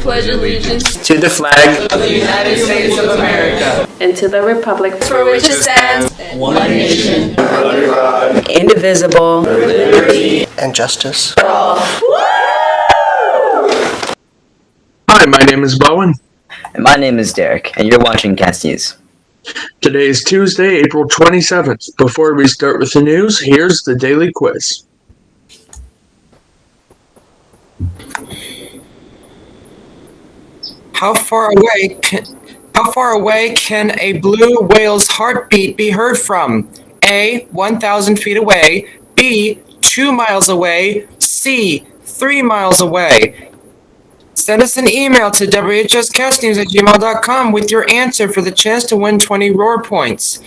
pledge allegiance to the flag of the United States of America and to the republic for which it stands, one nation, under God, indivisible, with liberty and justice for all. Hi, my name is Bowen. And my name is Derek, and you're watching Katz News. Today is Tuesday, April 27th. Before we start with the news, here's the daily quiz. How far away can a blue whale's heartbeat be heard from? A, 1,000 feet away. B, 2 miles away. C, 3 miles away. Send us an email to whscastnews@gmail.com with your answer for the chance to win 20 Roar points.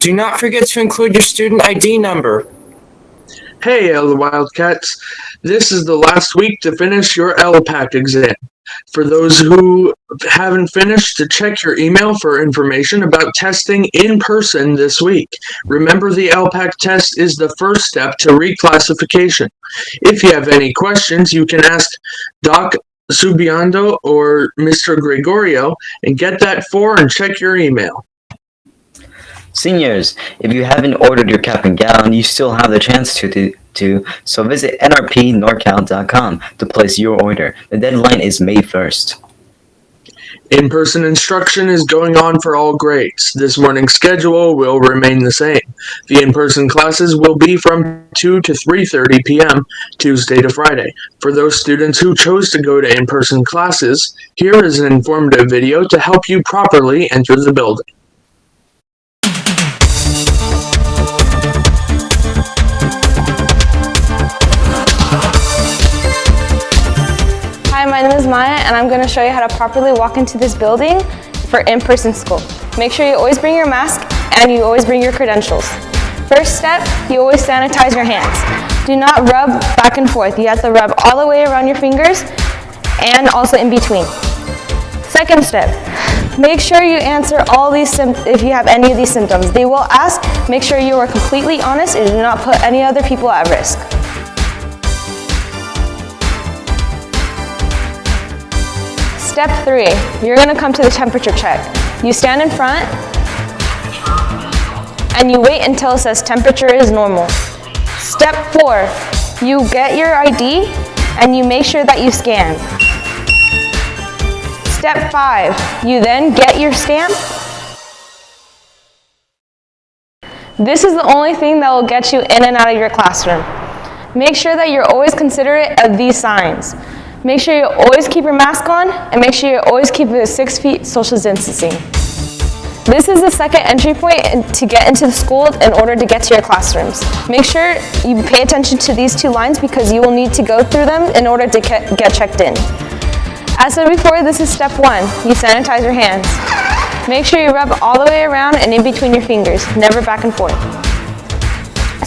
Do not forget to include your student ID number. Hey, all the Wildcats. This is the last week to finish your LPAC exam. For those who haven't finished, to check your email for information about testing in person this week. Remember, the LPAC test is the first step to reclassification. If you have any questions, you can ask Doc Subiando or Mr. Gregorio and get that and check your email. Seniors, if you haven't ordered your cap and gown, you still have the chance so visit nrpnorcal.com to place your order. The deadline is May 1st. In-person instruction is going on for all grades. This morning's schedule will remain the same. The in-person classes will be from 2 to 3:30 p.m. Tuesday to Friday. For those students who chose to go to in-person classes, here is an informative video to help you properly enter the building. Hi, my name is Maya, and I'm going to show you how to properly walk into this building for in-person school. Make sure you always bring your mask and you always bring your credentials. First step, you always sanitize your hands. Do not rub back and forth. You have to rub all the way around your fingers and also in between. Second step, make sure you answer all these if you have any of these symptoms. They will ask, make sure you are completely honest and do not put any other people at risk. Step 3, you're going to come to the temperature check. You stand in front and you wait until it says temperature is normal. Step 4, you get your ID and you make sure that you scan. Step 5, you then get your stamp. This is the only thing that will get you in and out of your classroom. Make sure that you're always considerate of these signs. Make sure you always keep your mask on, and make sure you always keep the 6 feet social distancing. This is the second entry point to get into the school in order to get to your classrooms. Make sure you pay attention to these 2 lines because you will need to go through them in order to get checked in. As said before, this is step 1. You sanitize your hands. Make sure you rub all the way around and in between your fingers, never back and forth.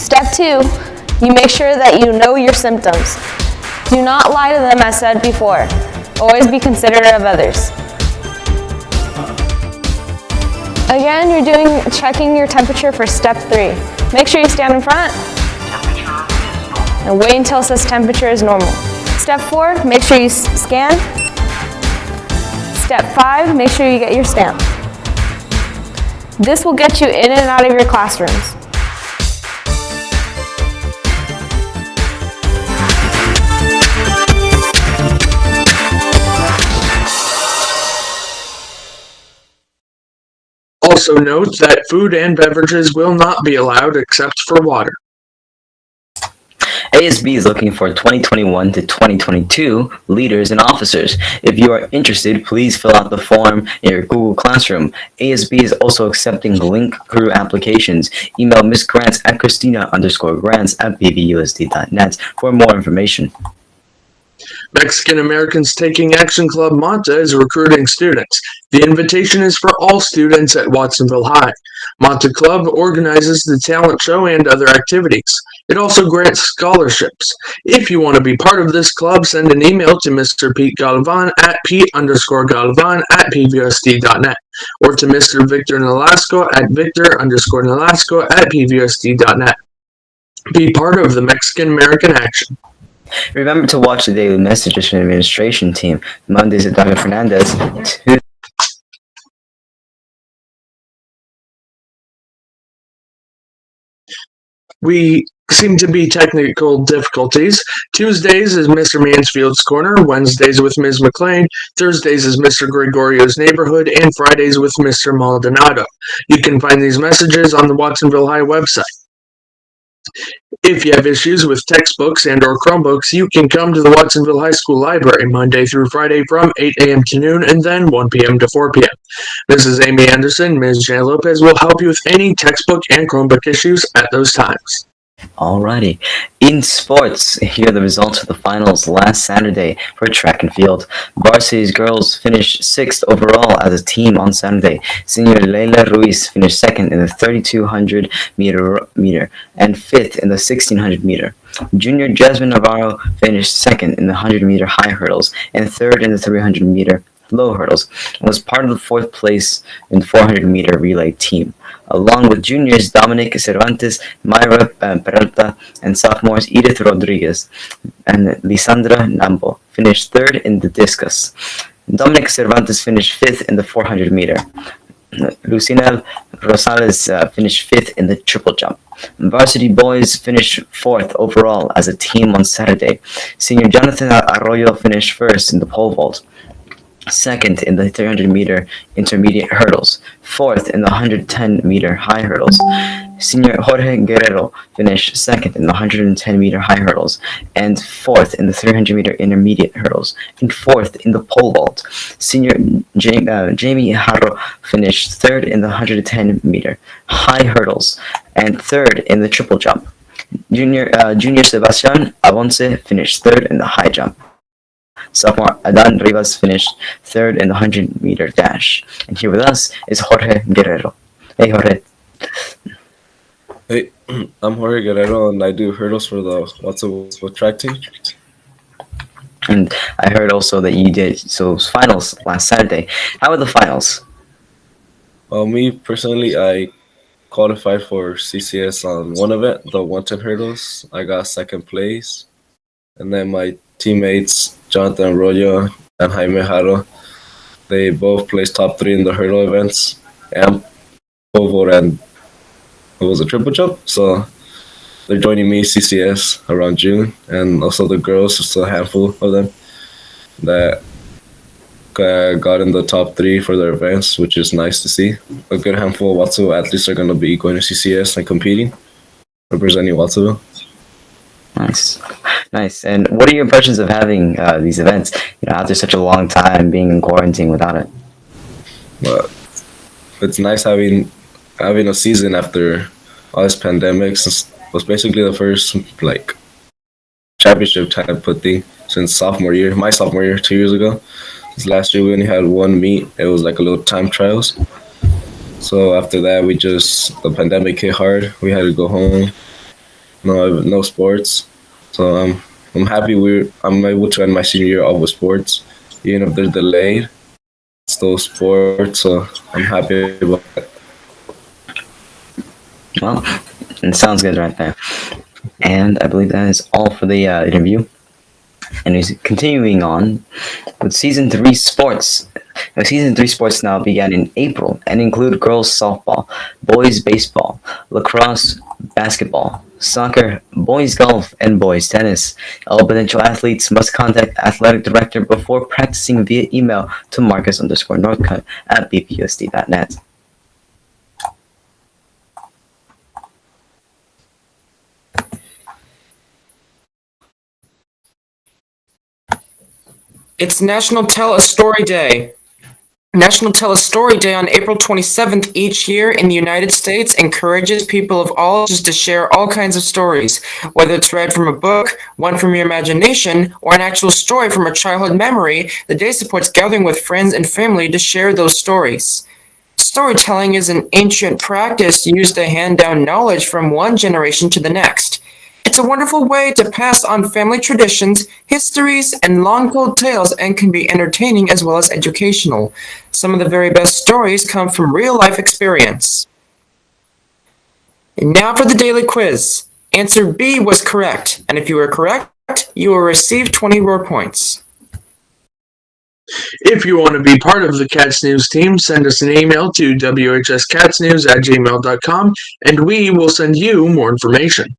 Step 2, you make sure that you know your symptoms. Do not lie to them as said before. Always be considerate of others. Again, you're checking your temperature for step 3. Make sure you stand in front and wait until it says temperature is normal. Step 4, make sure you scan. Step 5, make sure you get your stamp. This will get you in and out of your classrooms. Also note that food and beverages will not be allowed except for water. ASB is looking for 2021 to 2022 leaders and officers. If you are interested, please fill out the form in your Google Classroom. ASB is also accepting link crew applications. Email Ms. Grants at Christina_grants@pvusd.net for more information. Mexican Americans Taking Action Club Manta is recruiting students. The invitation is for all students at Watsonville High. Manta Club organizes the talent show and other activities. It also grants scholarships. If you want to be part of this club, send an email to Mr. Pete Galvan at Pete_Galvan at pvsd.net or to Mr. Victor Nolasco at Victor_Nolasco at pvsd.net. Be part of the Mexican American Action. Remember to watch the daily messages from the administration team. Mondays at Dr. Fernandez. We seem to be technical difficulties. Tuesdays is Mr. Mansfield's Corner, Wednesdays with Ms. McLean, Thursdays is Mr. Gregorio's Neighborhood, and Fridays with Mr. Maldonado. You can find these messages on the Watsonville High website. If you have issues with textbooks and or Chromebooks, you can come to the Watsonville High School Library Monday through Friday from 8 a.m. to noon and then 1 p.m. to 4 p.m. Mrs. Amy Anderson, Ms. Jan Lopez will help you with any textbook and Chromebook issues at those times. Alrighty. In sports, here are the results of the finals last Saturday for track and field. Varsity's girls finished 6th overall as a team on Saturday. Senior Leila Ruiz finished 2nd in the 3200 meter and 5th in the 1600 meter. Junior Jasmine Navarro finished 2nd in the 100 meter high hurdles and 3rd in the 300 meter low hurdles and was part of the 4th place in the 400 meter relay team. Along with juniors Dominic Cervantes, Myra Peralta, and sophomores Edith Rodriguez and Lisandra Nambo finished 3rd in the discus. Dominic Cervantes finished 5th in the 400 meter. Lucinel Rosales finished 5th in the triple jump. Varsity boys finished 4th overall as a team on Saturday. Senior Jonathan Arroyo finished 1st in the pole vault, 2nd in the 300 meter intermediate hurdles, 4th in the 110 meter high hurdles. Senior Jorge Guerrero finished 2nd in the 110 meter high hurdles, and 4th in the 300 meter intermediate hurdles, and 4th in the pole vault. Senior Jamie Harro finished 3rd in the 110 meter high hurdles, and 3rd in the triple jump. Junior Sebastian Avonce finished 3rd in the high jump. Sophomore Adan Rivas finished 3rd in the 100 meter dash. And here with us is Jorge Guerrero. Hey, Jorge. Hey, I'm Jorge Guerrero, and I do hurdles for the Watsonville track team. And I heard also that you did finals last Saturday. How were the finals? Well, me personally, I qualified for CCS on one event, the 110 hurdles. I got 2nd place. And then my teammates, Jonathan Arroyo and Jaime Jaro, they both placed top 3 in the hurdle events and pole vault, and it was a triple jump. So they're joining me CCS around June, and also the girls, just a handful of them that got in the top 3 for their events, which is nice to see. A good handful of Watsonville athletes are going to be going to CCS and competing, representing Watsonville. Nice. And what are your impressions of having these events? After such a long time being in quarantine without it. But it's nice having a season after all this pandemic. Since it was basically the first championship type of thing since my sophomore year 2 years ago. Since last year we only had one meet. It was like a little time trials. So after that the pandemic hit hard. We had to go home. No sports. So I'm happy I'm able to end my senior year off with sports, even if they're delayed. It's still sports, so I'm happy about that. Well, it sounds good right there. And I believe that is all for the interview. And he's continuing on with Season 3 sports. Now, Season 3 sports now began in April and include girls softball, boys baseball, lacrosse, basketball, soccer, boys golf, and boys tennis. All potential athletes must contact athletic director before practicing via email to Marcus_Northcutt at bpusd.net. It's National Tell a Story Day. National Telestory Day on April 27th each year in the United States encourages people of all ages to share all kinds of stories, whether it's read from a book, one from your imagination, or an actual story from a childhood memory. The day supports gathering with friends and family to share those stories. Storytelling is an ancient practice used to hand down knowledge from one generation to the next. It's a wonderful way to pass on family traditions, histories, and long-told tales, and can be entertaining as well as educational. Some of the very best stories come from real-life experience. And now for the daily quiz. Answer B was correct, and if you were correct, you will receive 20 roar points. If you want to be part of the Katz News team, send us an email to whskatznews@gmail.com, and we will send you more information.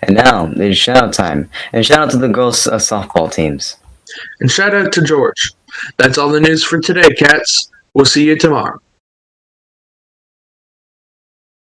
And now, it's shout-out time. And shout-out to the girls' softball teams. And shout out to George. That's all the news for today, Katz. We'll see you tomorrow.